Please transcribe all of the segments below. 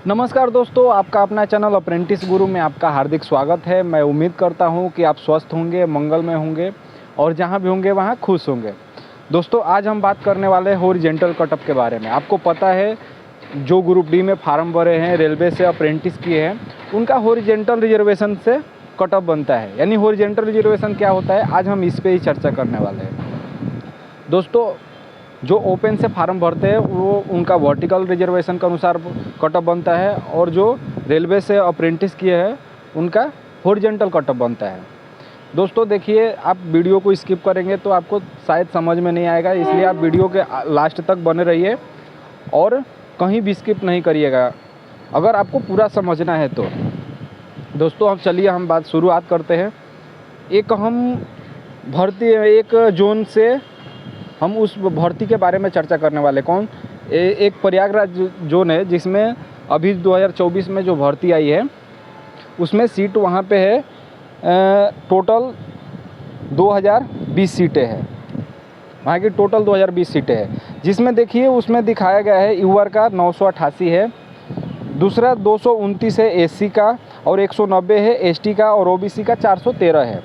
नमस्कार दोस्तों, आपका अपना चैनल अप्रेंटिस गुरु में आपका हार्दिक स्वागत है। मैं उम्मीद करता हूं कि आप स्वस्थ होंगे, मंगल में होंगे और जहां भी होंगे वहां खुश होंगे। दोस्तों, आज हम बात करने वाले हैं हॉरिजॉन्टल कटअप के बारे में। आपको पता है, जो ग्रुप डी में फार्म भरे हैं, रेलवे से अप्रेंटिस किए हैं, उनका हॉरिजॉन्टल रिजर्वेशन से कटअप बनता है। यानी हॉरिजॉन्टल रिजर्वेशन क्या होता है, आज हम इस पर ही चर्चा करने वाले हैं। दोस्तों, जो ओपन से फार्म भरते हैं वो उनका वर्टिकल रिजर्वेशन के अनुसार कटअप बनता है, और जो रेलवे से अप्रेंटिस किए हैं उनका हॉरिजॉन्टल कटअप बनता है। दोस्तों देखिए, आप वीडियो को स्किप करेंगे तो आपको शायद समझ में नहीं आएगा, इसलिए आप वीडियो के लास्ट तक बने रहिए और कहीं भी स्किप नहीं करिएगा अगर आपको पूरा समझना है तो। दोस्तों अब चलिए हम बात शुरुआत करते हैं। एक जोन से हम उस भर्ती के बारे में चर्चा करने वाले। एक प्रयागराज जोन है जिसमें अभी 2024 में जो भर्ती आई है उसमें सीट वहाँ पे है टोटल 2020 सीटें हैं। वहाँ की टोटल 2020 सीटें हैं, जिसमें देखिए उसमें दिखाया गया है यूआर का 988 है, दूसरा 229 है एससी का, और 190 है एसटी का, और ओबीसी का 413 है।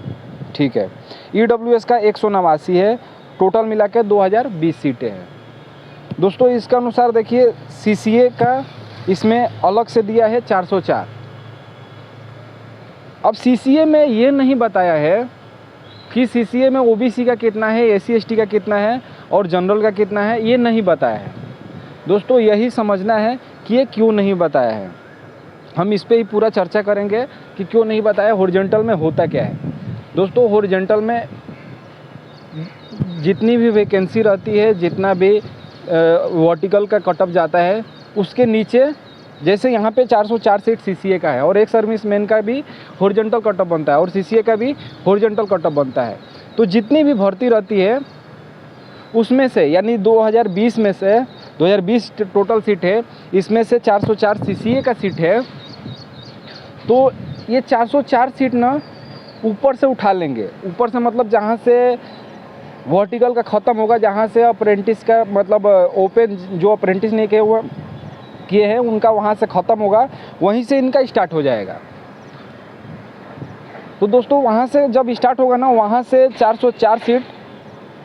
ठीक है, ईडब्ल्यूएस का 189 है। टोटल मिला के 2020 सीटें हैं। दोस्तों इसके अनुसार देखिए सीसीए का इसमें अलग से दिया है 404। अब सीसीए में ये नहीं बताया है कि सीसीए में ओबीसी का कितना है, एससी एसटी का कितना है और जनरल का कितना है, ये नहीं बताया है। दोस्तों यही समझना है कि ये क्यों नहीं बताया है। हम इस पर ही पूरा चर्चा करेंगे कि क्यों नहीं बताया, हॉरिजॉन्टल में होता क्या है। दोस्तों हॉरिजॉन्टल में जितनी भी वैकेंसी रहती है, जितना भी वर्टिकल का कटअप जाता है, उसके नीचे जैसे यहाँ पे 404 सीट सीसीए का है और एक सर्विसमैन का भी हॉरिजॉन्टल कटअप बनता है और सीसीए का भी हॉरिजॉन्टल कटअप बनता है। तो जितनी भी भर्ती रहती है उसमें से, यानी 2020 में से 2020 टोटल सीट है, इसमें से 404 सीसीए का सीट है। तो ये 404 सीट ना ऊपर से उठा लेंगे। ऊपर से मतलब जहाँ से वर्टिकल का ख़त्म होगा, जहाँ से अप्रेंटिस का मतलब ओपन जो अप्रेंटिस नहीं किए हैं उनका वहाँ से ख़त्म होगा, वहीं से इनका स्टार्ट हो जाएगा। तो दोस्तों वहाँ से जब स्टार्ट होगा ना, वहाँ से 404 सीट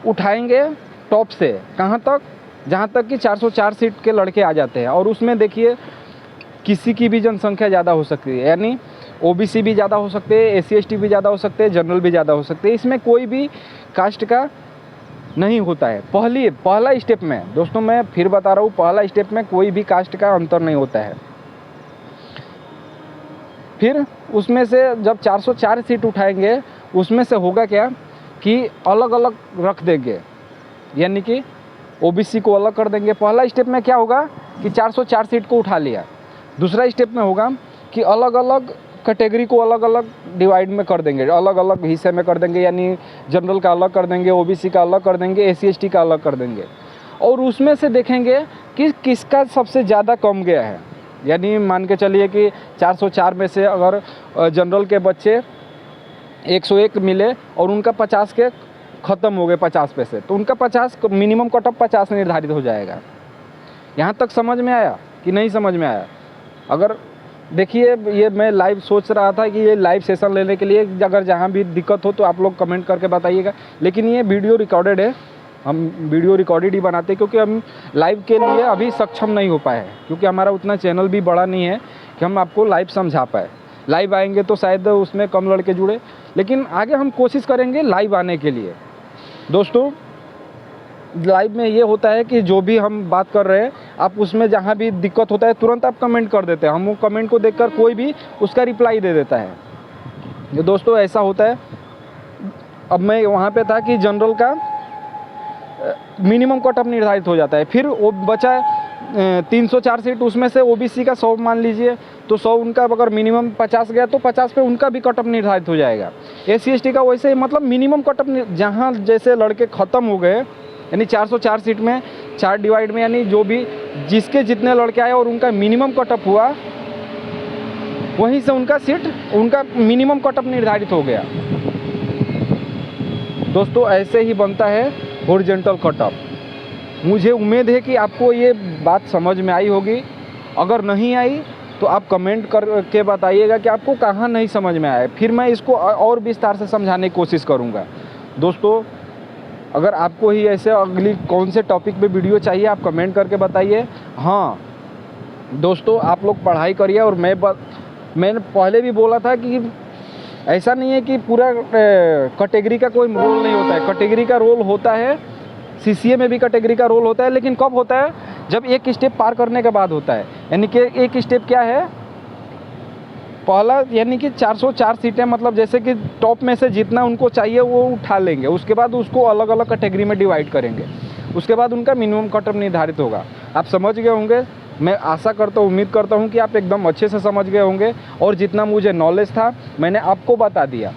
उठाएंगे टॉप से, कहाँ तक, जहाँ तक कि 404 सीट के लड़के आ जाते हैं। और उसमें देखिए किसी की भी जनसंख्या ज़्यादा हो सकती है, यानी ओबीसी भी ज़्यादा हो सकते हैं, एससी एसटी भी ज़्यादा हो सकते हैं, जनरल भी ज़्यादा हो सकते हैं। इसमें कोई भी कास्ट का नहीं होता है। पहला स्टेप में, दोस्तों मैं फिर बता रहा हूँ, पहला स्टेप में कोई भी कास्ट का अंतर नहीं होता है। फिर उसमें से जब 404 सीट उठाएंगे, उसमें से होगा क्या कि अलग अलग रख देंगे, यानी कि ओबीसी को अलग कर देंगे। पहला स्टेप में क्या होगा कि 404 सीट को उठा लिया। दूसरा स्टेप में होगा कि अलग अलग कैटेगरी को अलग अलग डिवाइड में कर देंगे, अलग अलग हिस्से में कर देंगे, यानी जनरल का अलग कर देंगे, ओबीसी का अलग कर देंगे, एससी एसटी का अलग कर देंगे। और उसमें से देखेंगे कि किसका सबसे ज़्यादा कम गया है। यानी मान के चलिए कि 404 में से अगर जनरल के बच्चे 101 मिले और उनका 50 के ख़त्म हो गए 50 पे से, तो उनका 50 मिनिमम कटअप 50 निर्धारित हो जाएगा। यहाँ तक समझ में आया कि नहीं समझ में आया? अगर देखिए, ये मैं लाइव सोच रहा था कि ये लाइव सेशन लेने के लिए, अगर जहाँ भी दिक्कत हो तो आप लोग कमेंट करके बताइएगा। लेकिन ये वीडियो रिकॉर्डेड है, हम वीडियो रिकॉर्डेड ही बनाते हैं, क्योंकि हम लाइव के लिए अभी सक्षम नहीं हो पाए हैं, क्योंकि हमारा उतना चैनल भी बड़ा नहीं है कि हम आपको लाइव समझा पाए। लाइव आएंगे तो शायद उसमें कम लड़के जुड़े, लेकिन आगे हम कोशिश करेंगे लाइव आने के लिए। दोस्तों लाइव में ये होता है कि जो भी हम बात कर रहे हैं, आप उसमें जहाँ भी दिक्कत होता है तुरंत आप कमेंट कर देते हैं, हम वो कमेंट को देखकर कोई भी उसका रिप्लाई दे देता है। ये दोस्तों ऐसा होता है। अब मैं वहाँ पे था कि जनरल का मिनिमम कटअप निर्धारित हो जाता है, फिर वो बचा 304 सीट, उसमें से ओबीसी का 100 मान लीजिए, तो 100 उनका अगर मिनिमम 50 गया तो 50 पे उनका भी कटअप निर्धारित हो जाएगा। एससी एसटी का वैसे ही, मतलब मिनिमम कटअप जहाँ जैसे लड़के ख़त्म हो गए, यानी 404 सीट में 4 डिवाइड में, यानी जो भी जिसके जितने लड़के आए और उनका मिनिमम कटअप हुआ, वहीं से उनका मिनिमम कटअप निर्धारित हो गया। दोस्तों ऐसे ही बनता है हॉरिजॉन्टल कटअप। मुझे उम्मीद है कि आपको ये बात समझ में आई होगी। अगर नहीं आई तो आप कमेंट करके बताइएगा कि आपको कहाँ नहीं समझ में आया, फिर मैं इसको और विस्तार से समझाने की कोशिश करूँगा। दोस्तों, अगर आपको ही ऐसे अगली कौन से टॉपिक पे वीडियो चाहिए आप कमेंट करके बताइए। हाँ दोस्तों, आप लोग पढ़ाई करिए, और मैंने पहले भी बोला था कि ऐसा नहीं है कि पूरा कैटेगरी का कोई रोल नहीं होता है। कैटेगरी का रोल होता है, सीसीए में भी कैटेगरी का रोल होता है, लेकिन कब होता है? जब एक स्टेप पार करने के बाद होता है। यानी कि एक स्टेप क्या है? पहला यानी कि 404 सीटें, मतलब जैसे कि टॉप में से जितना उनको चाहिए वो उठा लेंगे, उसके बाद उसको अलग अलग कैटेगरी में डिवाइड करेंगे, उसके बाद उनका मिनिमम कट ऑफ निर्धारित होगा। आप समझ गए होंगे, मैं आशा करता हूँ, उम्मीद करता हूँ कि आप एकदम अच्छे से समझ गए होंगे, और जितना मुझे नॉलेज था मैंने आपको बता दिया।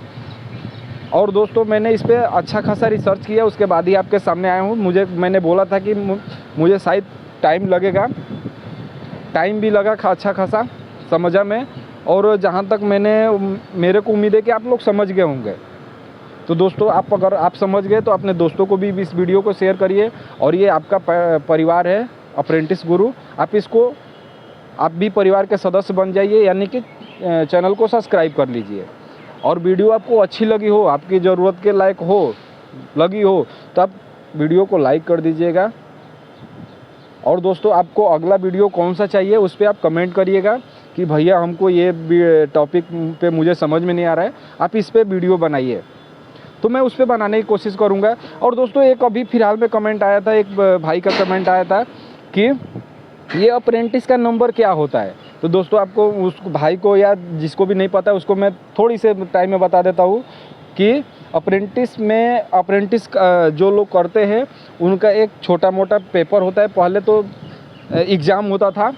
और दोस्तों, मैंने इस पर अच्छा खासा रिसर्च किया, उसके बाद ही आपके सामने आया हूँ। मैंने बोला था कि मुझे शायद टाइम लगेगा, टाइम भी लगा अच्छा खासा समझा में, और जहाँ तक मेरे को उम्मीद है कि आप लोग समझ गए होंगे। तो दोस्तों, अगर आप समझ गए तो अपने दोस्तों को भी इस वीडियो को शेयर करिए। और ये आपका परिवार है अप्रेंटिस गुरु, आप भी परिवार के सदस्य बन जाइए, यानी कि चैनल को सब्सक्राइब कर लीजिए। और वीडियो आपको अच्छी लगी हो, आपकी ज़रूरत के लायक लगी हो, तो आप वीडियो को लाइक कर दीजिएगा। और दोस्तों, आपको अगला वीडियो कौन सा चाहिए उस पर आप कमेंट करिएगा कि भैया हमको ये टॉपिक पे मुझे समझ में नहीं आ रहा है, आप इस पे वीडियो बनाइए, तो मैं उस पर बनाने की कोशिश करूँगा। और दोस्तों, एक अभी फ़िलहाल में कमेंट आया था, एक भाई का कमेंट आया था कि ये अप्रेंटिस का नंबर क्या होता है। तो दोस्तों, आपको उस भाई को या जिसको भी नहीं पता है उसको मैं थोड़ी से टाइम में बता देता हूँ कि अप्रेंटिस जो लोग करते हैं उनका एक छोटा मोटा पेपर होता है। पहले तो एग्ज़ाम होता था,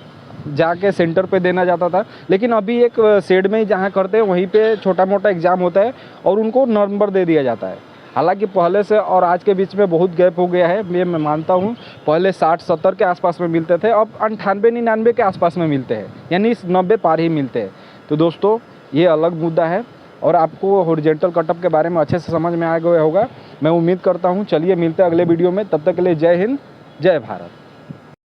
जाके सेंटर पे देना जाता था, लेकिन अभी एक शेड में ही जहाँ करते हैं वहीं पे छोटा मोटा एग्ज़ाम होता है और उनको नंबर दे दिया जाता है। हालांकि पहले से और आज के बीच में बहुत गैप हो गया है, ये मैं मानता हूँ। पहले 60-70 के आसपास में मिलते थे, अब 98-99 के आसपास में मिलते हैं, यानी 90 पार ही मिलते हैं। तो दोस्तों, ये अलग मुद्दा है, और आपको हॉरिजॉन्टल कटअप के बारे में अच्छे से समझ में आ गया होगा, मैं उम्मीद करता हूँ। चलिए मिलते हैं अगले वीडियो में, तब तक के लिए जय हिंद, जय भारत।